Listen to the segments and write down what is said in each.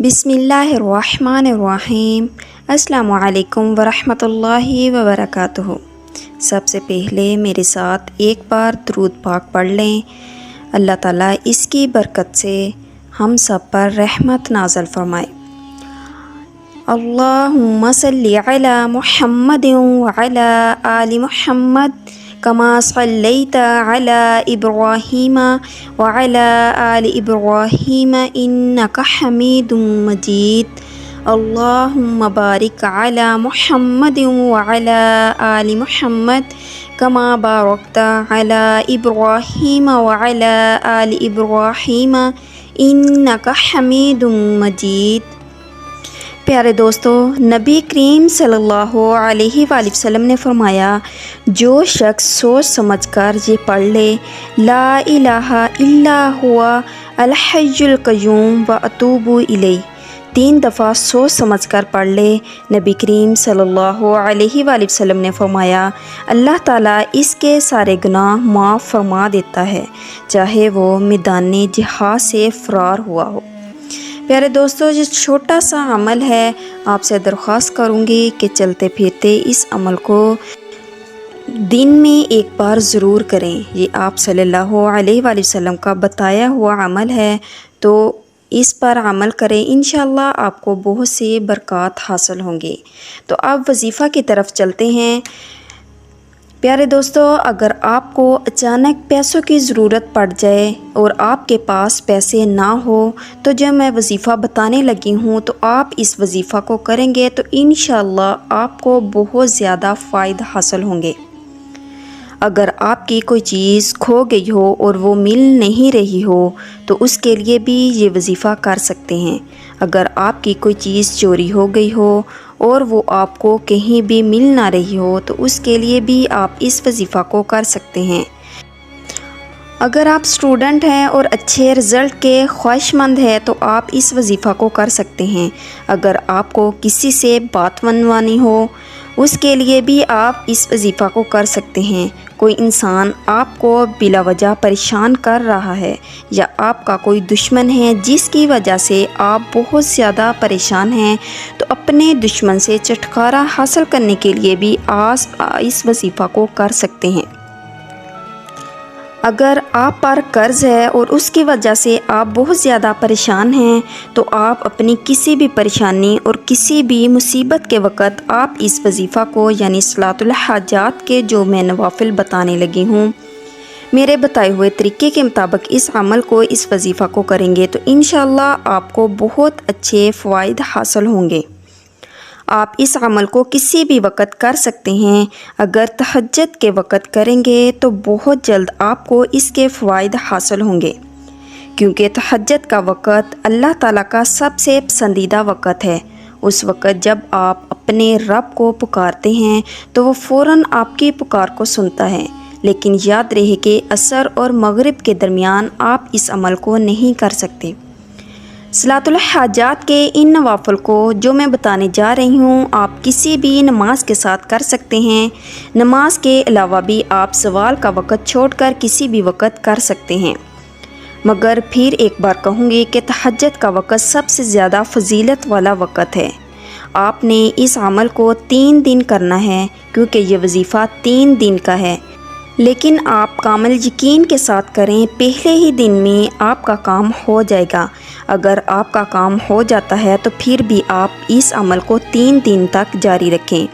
बिस्मिल्लाहिर्रहमानिर्रहीम। अस्सलामु अलैकुम वरहमतुल्लाहि वबरकातुहू। सबसे पहले मेरे साथ एक बार दुरूद पाक पढ़ लें। अल्लाह ताला इसकी बरकत से हम सब पर रहमत नाज़िल फरमाए। अल्लाहुम्मा सल्लि अला मुहम्मदिन व अला आलि मुहम्मद कमा सल्लैता अला इब्राहीम व अला आलि इब्राहीम इन्नका हमीदुम मजीद। अल्लाहुम्मा बारिक अला मुहम्मदिन व अला आलि मुहम्मद कमा बारकता अला इब्राहीम व अला आलि इब्राहीम इन्नका हमीदुम मजीद। प्यारे दोस्तों, नबी करीम सल्लल्लाहु अलैहि वसल्लम ने फरमाया, जो शख्स सोच समझकर ये पढ़ ले, ला इलाहा इल्ला हुवा अल हय्युल क़य्यूम व अतूबु इलैह, 3 दफ़ा सोच समझकर पढ़ ले। नबी करीम सल्लल्लाहु अलैहि वसल्लम ने फरमाया, अल्लाह ताला इसके सारे गुनाह माफ़ फरमा देता है, चाहे वो मैदान जिहाद से फ़रार हुआ हो। प्यारे दोस्तों, ये छोटा सा अमल है। आपसे दरख्वास्त करूँगी कि चलते फिरते इस अमल को दिन में एक बार ज़रूर करें। ये आप सल्लल्लाहु अलैहि वसल्लम का बताया हुआ अमल है, तो इस पर अमल करें। इंशाअल्लाह आपको बहुत से बरक़ात हासिल होंगे। तो अब वजीफ़ा की तरफ चलते हैं। प्यारे दोस्तों, अगर आपको अचानक पैसों की ज़रूरत पड़ जाए और आपके पास पैसे ना हो, तो जब मैं वजीफ़ा बताने लगी हूँ तो आप इस वजीफ़ा को करेंगे तो इंशाअल्लाह आपको बहुत ज़्यादा फ़ायदा हासिल होंगे। अगर आपकी कोई चीज़ खो गई हो और वो मिल नहीं रही हो, तो उसके लिए भी ये वजीफ़ा कर सकते हैं। अगर आपकी कोई चीज़ चोरी हो गई हो और वो आपको कहीं भी मिल ना रही हो, तो उसके लिए भी आप इस वजीफ़ा को कर सकते हैं। अगर आप स्टूडेंट हैं और अच्छे रिज़ल्ट के ख्वाहिशमंद हैं, तो आप इस वजीफ़ा को कर सकते हैं। अगर आपको किसी से बात मनवानी हो, उसके लिए भी आप इस वजीफ़ा को कर सकते हैं। कोई इंसान आपको बिला वजह परेशान कर रहा है, या आपका कोई दुश्मन है जिसकी वजह से आप बहुत ज़्यादा परेशान हैं, तो अपने दुश्मन से छुटकारा हासिल करने के लिए भी आप इस वजीफ़ा को कर सकते हैं। अगर आप पर कर्ज़ है और उसकी वजह से आप बहुत ज़्यादा परेशान हैं, तो आप अपनी किसी भी परेशानी और किसी भी मुसीबत के वक़्त आप इस वजीफ़ा को यानी सलातुल हाजात के जो मैं नवाफिल बताने लगी हूँ, मेरे बताए हुए तरीके के मुताबिक इस अमल को, इस वजीफ़ा को करेंगे तो इंशाअल्लाह आपको बहुत अच्छे फ़वाइद हासिल होंगे। आप इस अमल को किसी भी वक़्त कर सकते हैं। अगर तहज्जुद के वक़्त करेंगे तो बहुत जल्द आपको इसके फ़वाइद हासिल होंगे, क्योंकि तहज्जुद का वक़्त अल्लाह ताला का सबसे पसंदीदा वक़्त है। उस वक़्त जब आप अपने रब को पुकारते हैं तो वो फ़ौरन आपकी पुकार को सुनता है। लेकिन याद रहे कि असर और मगरिब के दरमियान आप इस अमल को नहीं कर सकते। सलातुल हाजात के इन नवाफिल को जो मैं बताने जा रही हूँ, आप किसी भी नमाज के साथ कर सकते हैं। नमाज के अलावा भी आप सवाल का वक़्त छोड़कर किसी भी वक़्त कर सकते हैं। मगर फिर एक बार कहूँगी कि तहज्जुद का वक़्त सबसे ज़्यादा फजीलत वाला वक़्त है। आपने इस अमल को 3 दिन करना है, क्योंकि ये वजीफ़ा 3 दिन का है। लेकिन आप कामिल यकीन के साथ करें, पहले ही दिन में आपका काम हो जाएगा। अगर आपका काम हो जाता है तो फिर भी आप इस अमल को 3 दिन तक जारी रखें,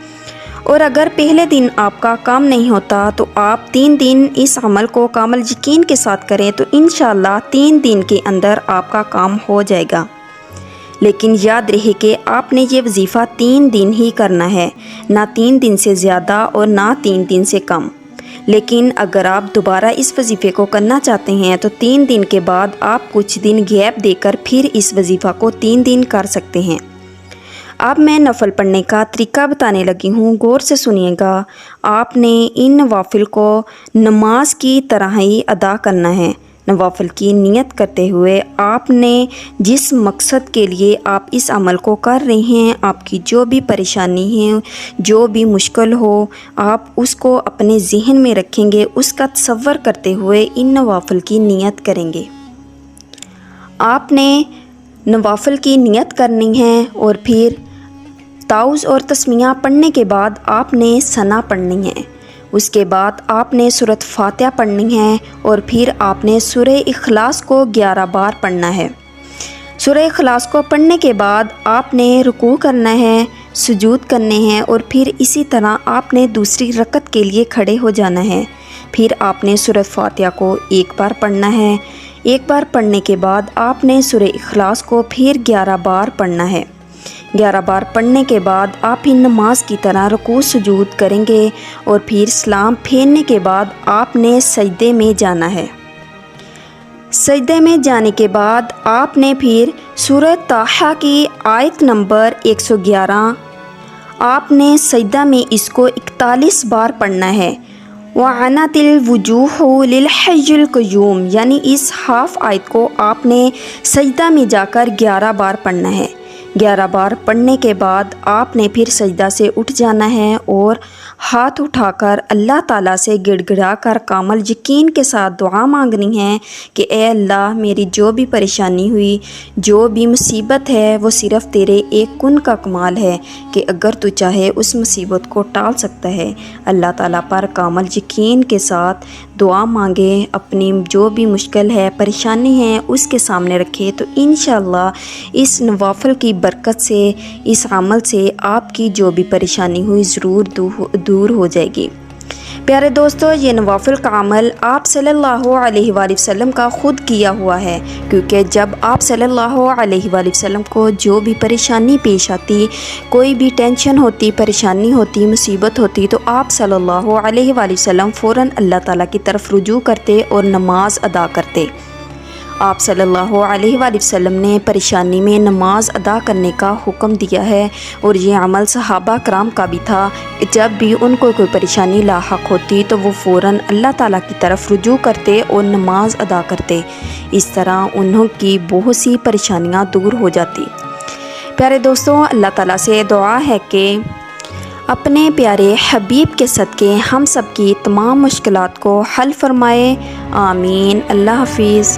और अगर पहले दिन आपका काम नहीं होता तो आप 3 दिन इस अमल को कामिल यकीन के साथ करें, तो इंशाअल्लाह 3 दिन के अंदर आपका काम हो जाएगा। लेकिन याद रहे कि आपने ये वजीफ़ा 3 दिन ही करना है, ना 3 दिन से ज़्यादा और ना 3 दिन से कम। लेकिन अगर आप दोबारा इस वजीफ़े को करना चाहते हैं तो 3 दिन के बाद आप कुछ दिन गैप देकर फिर इस वजीफ़ा को 3 दिन कर सकते हैं। अब मैं नफल पढ़ने का तरीका बताने लगी हूँ, गौर से सुनिएगा। आपने इन नवाफिल को नमाज की तरह ही अदा करना है। नवाफिल की नियत करते हुए आपने जिस मकसद के लिए आप इस अमल को कर रहे हैं, आपकी जो भी परेशानी है, जो भी मुश्किल हो, आप उसको अपने जहन में रखेंगे, उसका तसव्वुर करते हुए इन नवाफिल की नियत करेंगे। आपने نوافل کی نیت کرنی ہے اور پھر تعوذ اور تسمیہ پڑھنے کے بعد آپ نے ثنا پڑھنی ہے۔ اس کے بعد آپ نے سورۃ فاتحہ پڑھنی ہے اور پھر آپ نے سورہ اخلاص کو 11 بار پڑھنا ہے۔ سورہ اخلاص کو پڑھنے کے بعد آپ نے رکوع کرنا ہے، سجود کرنے ہیں اور پھر اسی طرح آپ نے دوسری رکعت کے لیے کھڑے ہو جانا ہے۔ پھر آپ نے سورۃ فاتحہ کو 1 بار پڑھنا ہے۔ 1 بار پڑھنے کے بعد آپ نے سورہ اخلاص کو پھر 11 بار پڑھنا ہے۔ 11 بار پڑھنے کے بعد آپ ہی نماز کی طرح رکوع سجود کریں گے اور پھر سلام پھیرنے کے بعد آپ نے سجدے میں جانا ہے۔ سجدے میں جانے کے بعد آپ نے پھر سورہ طٰہٰ کی آیت نمبر 111 آپ نے سجدہ میں اس کو 41 بار پڑھنا ہے۔ وَعَنَتِ الْوُجُوهُ لِلْحَيِّ الْقَيُّومِ یعنی اس ہاف آیت کو آپ نے سجدہ میں جا کر 11 بار پڑھنا ہے۔ 11 بار پڑھنے کے بعد آپ نے پھر سجدہ سے اٹھ جانا ہے اور ہاتھ اٹھا کر اللہ تعالیٰ سے گڑ گڑا کر کامل یقین کے ساتھ دعا مانگنی ہے کہ اے اللہ میری جو بھی پریشانی ہوئی، جو بھی مصیبت ہے وہ صرف تیرے ایک کن کا کمال ہے کہ اگر تو چاہے اس مصیبت کو ٹال سکتا ہے۔ اللہ تعالیٰ پر کامل یقین کے ساتھ دعا مانگے، اپنی جو بھی مشکل ہے پریشانی ہے اس کے سامنے رکھے تو انشاءاللہ اس نوافل کی برکت سے، اس عمل سے آپ کی جو بھی پریشانی ہوئی ضرور دور ہو جائے گی۔ پیارے دوستو، یہ نوافل کا عمل آپ صلی اللہ علیہ وآلہ وسلم کا خود کیا ہوا ہے، کیونکہ جب آپ صلی اللہ علیہ وآلہ وسلم کو جو بھی پریشانی پیش آتی، کوئی بھی ٹینشن ہوتی، پریشانی ہوتی، مصیبت ہوتی تو آپ صلی اللہ علیہ وآلہ وسلم فوراً اللہ تعالیٰ کی طرف رجوع کرتے اور نماز ادا کرتے۔ آپ صلی اللہ علیہ وآلہ وسلم نے پریشانی میں نماز ادا کرنے کا حکم دیا ہے اور یہ عمل صحابہ کرام کا بھی تھا۔ جب بھی ان کو کوئی پریشانی لاحق ہوتی تو وہ فوراً اللہ تعالیٰ کی طرف رجوع کرتے اور نماز ادا کرتے۔ اس طرح انہوں کی بہت سی پریشانیاں دور ہو جاتی۔ پیارے دوستوں، اللہ تعالیٰ سے دعا ہے کہ اپنے پیارے حبیب کے صدقے ہم سب کی تمام مشکلات کو حل فرمائے۔ آمین۔ اللہ حافظ۔